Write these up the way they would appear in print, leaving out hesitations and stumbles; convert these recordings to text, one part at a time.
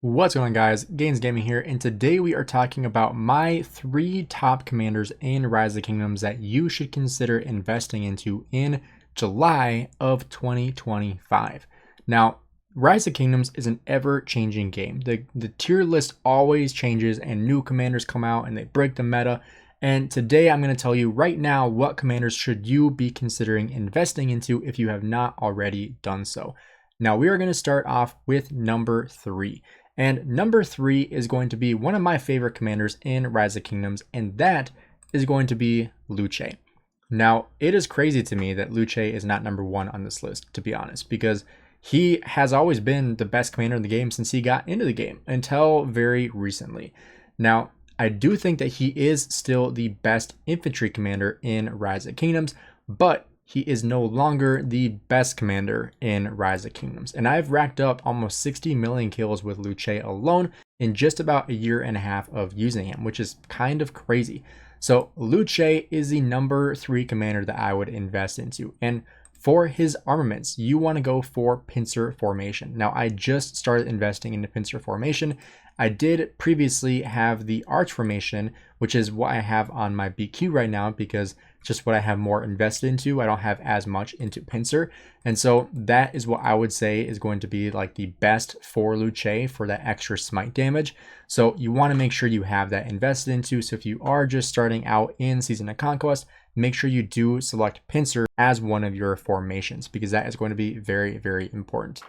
What's going on, guys? Gainz Gaming here, and today we are talking about my 3 top commanders in Rise of Kingdoms that you should consider investing into in July of 2025. Now, Rise of Kingdoms is an ever-changing game. The tier list always changes and new commanders come out and they break the meta. And today I'm going to tell you right now what commanders should you be considering investing into if you have not already done so. Now we are going to start off with number 3. And number 3 is going to be one of my favorite commanders in Rise of Kingdoms, and that is going to be Luch. Now, it is crazy to me that Luch is not number 1 on this list, to be honest, because he has always been the best commander in the game since he got into the game, until very recently. Now, I do think that he is still the best infantry commander in Rise of Kingdoms, but he is no longer the best commander in Rise of Kingdoms. And I've racked up almost 60 million kills with Luch alone in just about a year and a half of using him, which is kind of crazy. So Luch is the number 3 commander that I would invest into. And for his armaments, you want to go for pincer formation. Now, I just started investing into pincer formation. I did previously have the arch formation, which is what I have on my BQ right now because it's just what I have more invested into. I don't have as much into pincer. And so that is what I would say is going to be like the best for Luch for that extra smite damage. So you want to make sure you have that invested into. So if you are just starting out in Season of Conquest, make sure you do select pincer as one of your formations because that is going to be very, very important.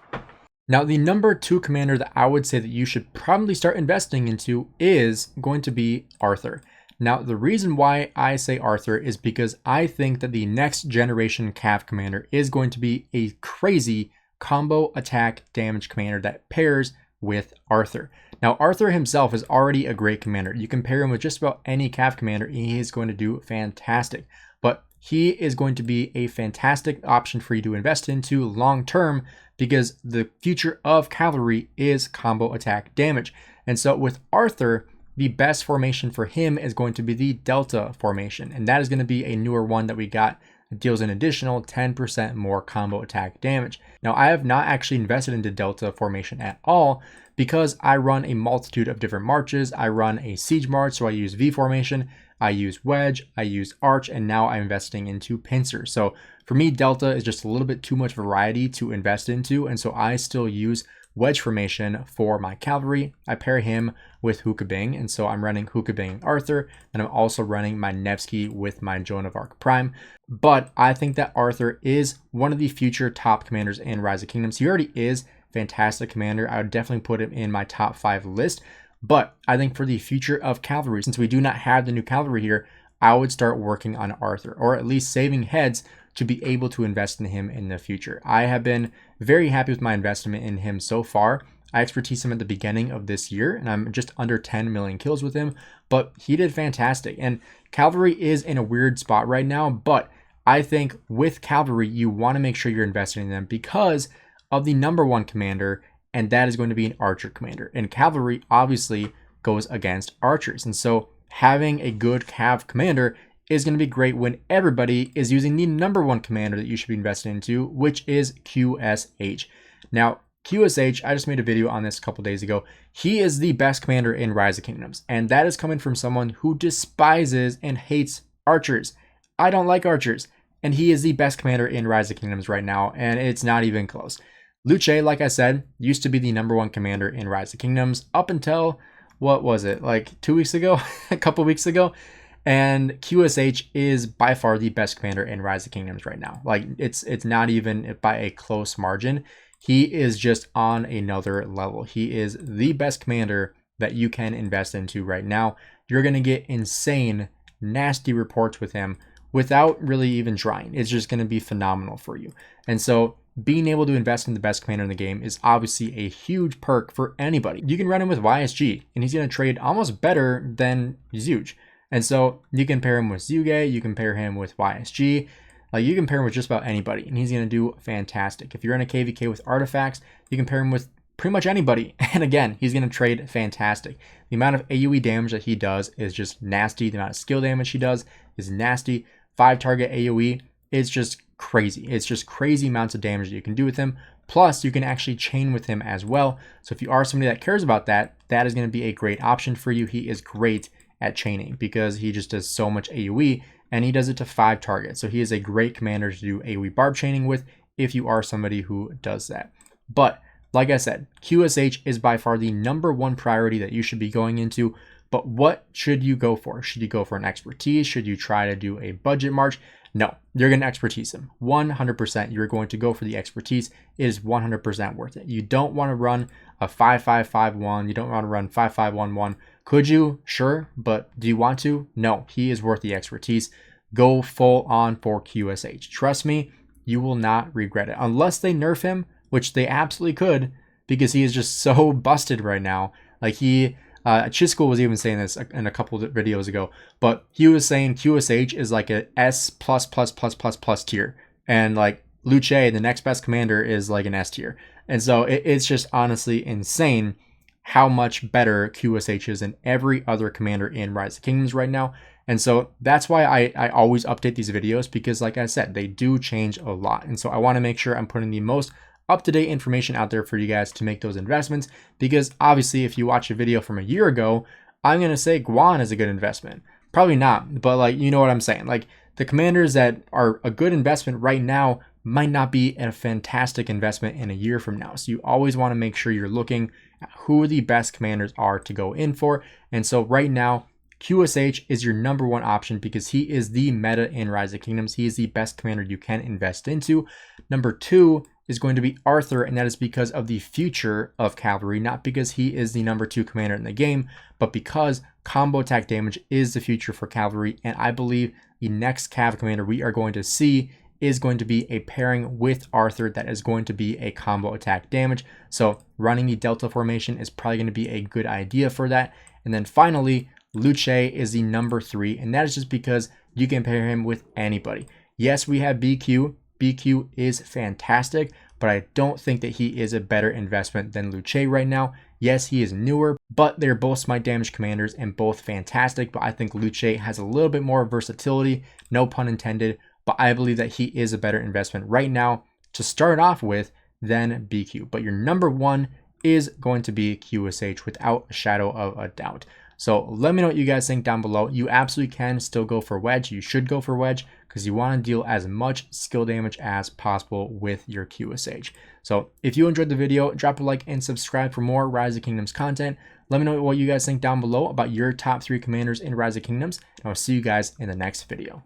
Now, the number 2 commander that I would say that you should probably start investing into is going to be Arthur. Now, the reason why I say Arthur is because I think that the next generation Cav commander is going to be a crazy combo attack damage commander that pairs with Arthur. Now, Arthur himself is already a great commander. You can pair him with just about any Cav commander, and he is going to do fantastic. But he is going to be a fantastic option for you to invest into long term because the future of cavalry is combo attack damage. And so with Arthur, the best formation for him is going to be the Delta formation. And that is going to be a newer one that we got that deals an additional 10% more combo attack damage. Now, I have not actually invested into Delta formation at all because I run a multitude of different marches. I run a siege march, so I use V formation. I use wedge, I use arch, and now I'm investing into pincer. So for me, Delta is just a little bit too much variety to invest into. And so I still use wedge formation for my cavalry. I pair him with Hukabing. And so I'm running Hukabing and Arthur. And I'm also running my Nevsky with my Joan of Arc Prime. But I think that Arthur is one of the future top commanders in Rise of Kingdoms. He already is fantastic commander. I would definitely put him in my top 5 list. But I think for the future of cavalry, since we do not have the new cavalry here, I would start working on Arthur, or at least saving heads to be able to invest in him in the future. I have been very happy with my investment in him so far. I expertise him at the beginning of this year, and I'm just under 10 million kills with him, but he did fantastic. And cavalry is in a weird spot right now, but I think with cavalry, you want to make sure you're investing in them because of the number 1 commander, and that is going to be an archer commander. And cavalry obviously goes against archers. And so having a good cav commander is going to be great when everybody is using the number 1 commander that you should be investing into, which is QSH. Now, QSH, I just made a video on this a couple days ago. He is the best commander in Rise of Kingdoms. And that is coming from someone who despises and hates archers. I don't like archers. And he is the best commander in Rise of Kingdoms right now. And it's not even close. Luch, like I said, used to be the number 1 commander in Rise of Kingdoms up until, what was it, like 2 weeks ago, a couple weeks ago. And QSH is by far the best commander in Rise of Kingdoms right now. Like it's not even by a close margin. He is just on another level. He is the best commander that you can invest into right now. You're going to get insane, nasty reports with him without really even trying. It's just going to be phenomenal for you. And so being able to invest in the best commander in the game is obviously a huge perk for anybody. You can run him with YSG, and he's going to trade almost better than Zuge. And so you can pair him with Zuge, you can pair him with YSG, you can pair him with just about anybody, and he's going to do fantastic. If you're in a KVK with artifacts, you can pair him with pretty much anybody. And again, he's going to trade fantastic. The amount of AoE damage that he does is just nasty. The amount of skill damage he does is nasty. 5 target AoE, it's just crazy. It's just crazy amounts of damage that you can do with him. Plus, you can actually chain with him as well. So if you are somebody that cares about that, that is going to be a great option for you. He is great at chaining because he just does so much AoE, and he does it to 5 targets. So he is a great commander to do AoE barb chaining with if you are somebody who does that. But like I said, QSH is by far the #1 priority that you should be going into. But what should you go for? Should you go for an expertise? Should you try to do a budget march? No, you're going to expertise him. 100%, you're going to go for the expertise. It is 100% worth it. You don't want to run a 5-5-5-1. You don't want to run 5-5-1-1. Could you? Sure. But do you want to? No, he is worth the expertise. Go full on for QSH. Trust me, you will not regret it. Unless they nerf him, which they absolutely could, because he is just so busted right now. Like Chisco was even saying this in a couple of videos ago, but he was saying QSH is like a S+++++ tier, and like Luch, the next best commander, is like an S tier. And so it's just honestly insane how much better QSH is than every other commander in Rise of Kingdoms right now. And so that's why I always update these videos, because like I said, they do change a lot. And so I want to make sure I'm putting the most up-to-date information out there for you guys to make those investments, because obviously if you watch a video from a year ago, I'm going to say Guan is a good investment. Probably not, but like, you know what I'm saying? Like, the commanders that are a good investment right now might not be a fantastic investment in a year from now. So you always want to make sure you're looking at who the best commanders are to go in for. And so right now, QSH is your #1 option because he is the meta in Rise of Kingdoms. He is the best commander you can invest into. #2 is going to be Arthur, and that is because of the future of cavalry, not because he is the #2 commander in the game, but because combo attack damage is the future for cavalry. And I believe the next cav commander we are going to see is going to be a pairing with Arthur that is going to be a combo attack damage. So running the Delta formation is probably going to be a good idea for that. And then finally, Luch is the #3, and that is just because you can pair him with anybody. Yes, we have BQ. BQ is fantastic, but I don't think that he is a better investment than Luch right now. Yes, he is newer, but they're both smite damage commanders and both fantastic. But I think Luch has a little bit more versatility, no pun intended. But I believe that he is a better investment right now to start off with than BQ. But your #1 is going to be QSH without a shadow of a doubt. So let me know what you guys think down below. You absolutely can still go for Wedge. You should go for Wedge because you want to deal as much skill damage as possible with your QSH. So if you enjoyed the video, drop a like and subscribe for more Rise of Kingdoms content. Let me know what you guys think down below about your top 3 commanders in Rise of Kingdoms, and I'll see you guys in the next video.